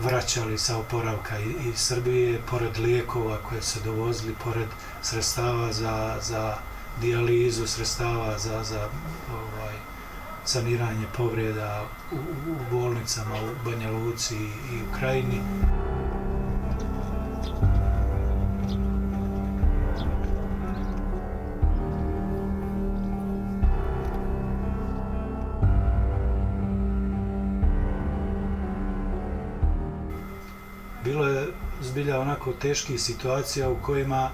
vraćali sa oporavka iz Srbije, pored lijekova koje se dovozili, pored sredstava za dijalizu, sredstava za saniranje povreda u bolnicama u Banja Luci i u Krajini. Bilo je zbilja onako teških situacija u kojima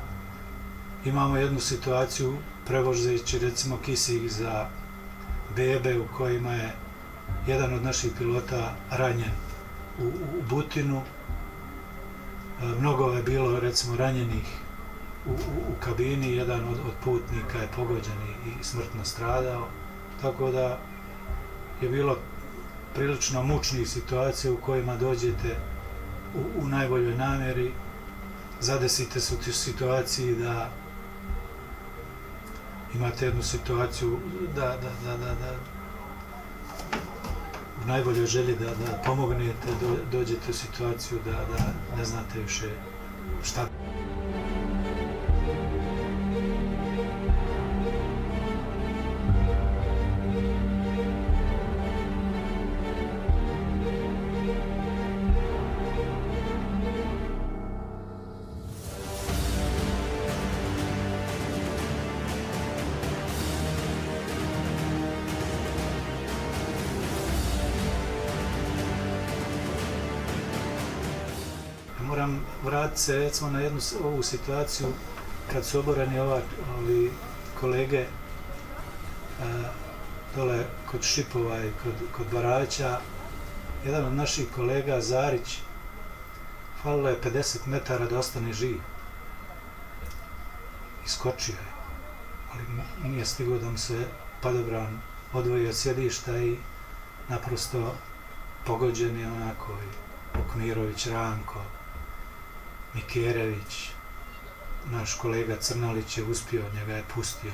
imamo jednu situaciju prevozeći recimo kisik za bebe u kojima je jedan od naših pilota ranjen u Butinu. Mnogo je bilo recimo ranjenih u kabini, jedan od putnika je pogođen i smrtno stradao, tako da je bilo prilično mučnih situacija u kojima dođete u najboljoj namjeri, zadesite se u situaciji da imate jednu situaciju da u najboljoj želji da pomognete, dođete u situaciju da ne znate više šta. Moram vratiti se recimo na jednu ovu situaciju kad su oboreni ovi kolege dole kod Šipova i kod Baraća. Jedan od naših kolega, Zarić, falilo je 50 metara da ostane živ. Iskočio je, ali nije stigao da mu se padobran odvoji od sjedišta i naprosto pogođen je onako i Vukmirović, Ranko, Mikerević, naš kolega Crnalić je uspio, njega je pustio.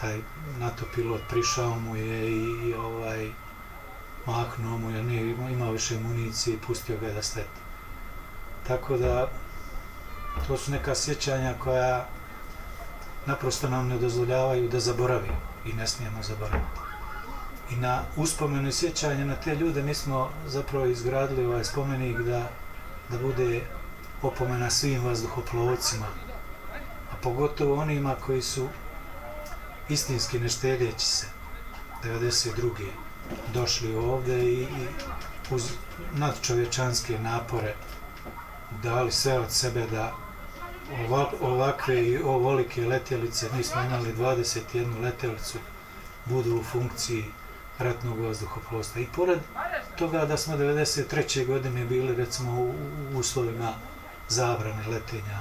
Taj NATO pilot prišao mu je i mahnuo mu jer nije imao više municije i pustio ga da sleti. Tako da, to su neka sjećanja koja naprosto nam ne dozvoljavaju da zaboravimo i ne smijemo zaboraviti. I na uspomenu i sjećanje na te ljude mi smo zapravo izgradili ovaj spomenik da bude opomena svim vazduhoplovcima, a pogotovo onima koji su istinski ne štedeći se 1992. došli ovde i uz nadčovječanske napore dali sve od sebe da ovakve i ovolike letjelice, mi smo imali 21 letjelicu, budu u funkciji ratnog vazduhoplovstva. I pored toga da smo 1993. godine bili recimo u uslovima zabrane letenja.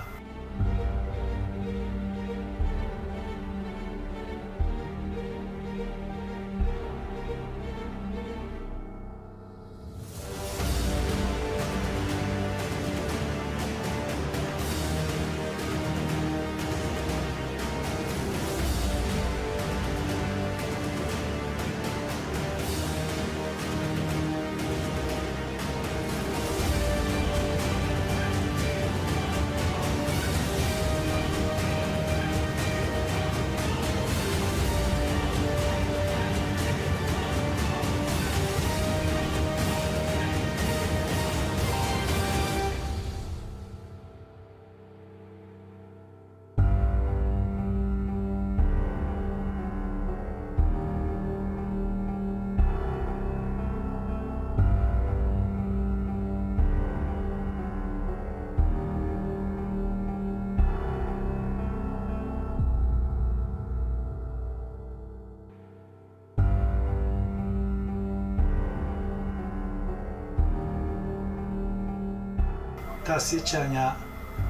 Ta sjećanja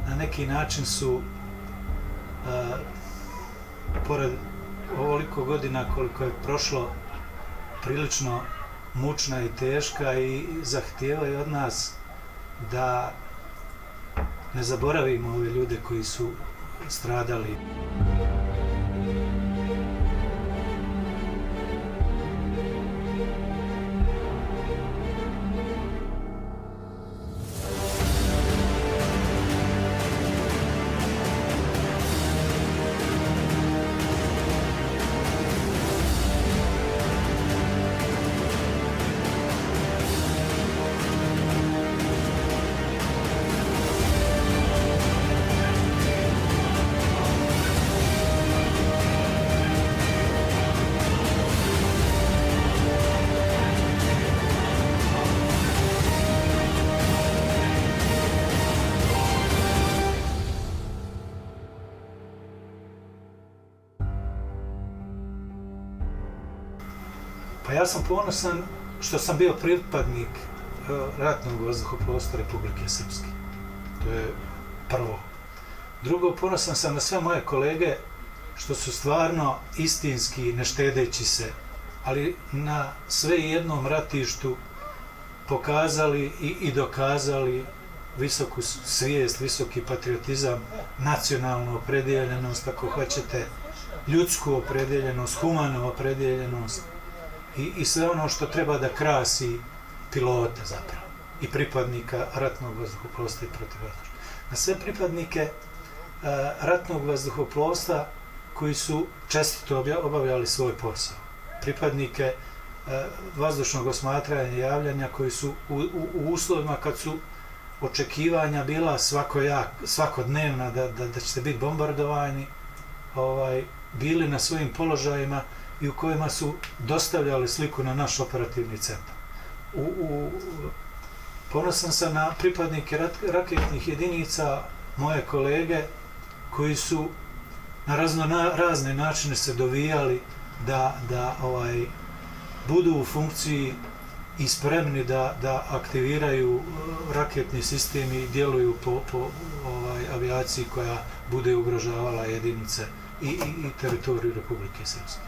na neki način su, pored ovoliko godina koliko je prošlo, prilično mučna i teška i zahtijevaju od nas da ne zaboravimo ove ljude koji su stradali. Ja sam ponosan što sam bio pripadnik ratnog vazduhoplovstva Republike Srpske. To je prvo. Drugo, ponosan sam na sve moje kolege što su stvarno istinski, ne štedeći se, ali na sve jednom ratištu pokazali i dokazali visoku svijest, visoki patriotizam, nacionalnu opredjeljenost, ako hoćete, ljudsku opredjeljenost, humanu opredjeljenost i sve ono što treba da krasi pilota zapravo i pripadnika ratnog vazduhoplovstva i protivvazdušnog. Na sve pripadnike ratnog vazduhoplovstva koji su čestito obavljali svoj posao. Pripadnike vazdušnog osmatranja i javljanja koji su u uslovima kad su očekivanja bila svakodnevna da ćete biti bombardovani, bili na svojim položajima i u kojima su dostavljali sliku na naš operativni centar. Ponosan sam na pripadnike raketnih jedinica, moje kolege, koji su na razne načine se dovijali da budu u funkciji i spremni da aktiviraju raketni sistem i djeluju po avijaciji koja bude ugrožavala jedinice i teritoriju Republike Srpske.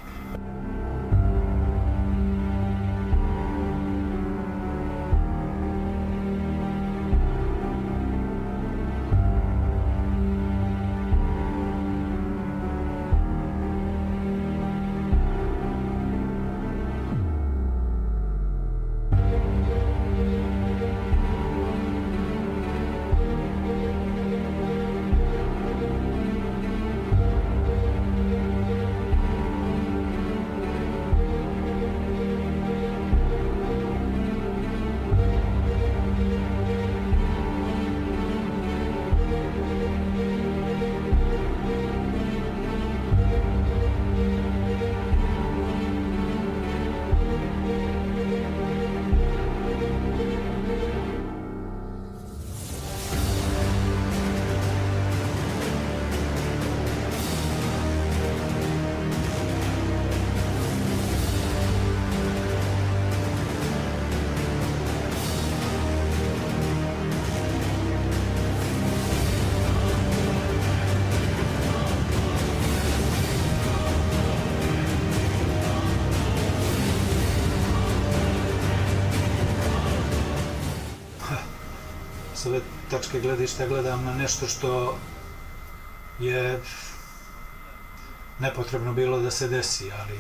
S ove tačke gledišta gledam na nešto što je nepotrebno bilo da se desi, ali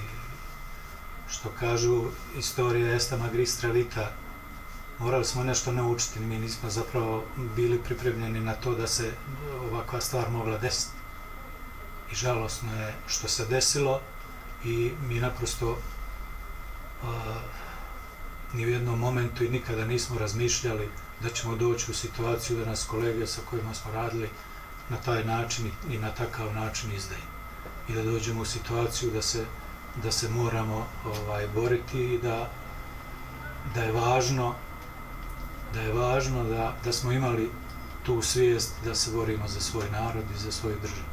što kažu istorija est magistra vita, morali smo nešto naučiti, mi nismo zapravo bili pripremljeni na to da se ovakva stvar mogla desiti. I žalosno je što se desilo i mi naprosto ni u jednom momentu i nikada nismo razmišljali da ćemo doći u situaciju da nas kolege sa kojima smo radili na taj način i na takav način izdaju. I da dođemo u situaciju da se moramo boriti i da je važno da smo imali tu svijest da se borimo za svoj narod i za svoju državu.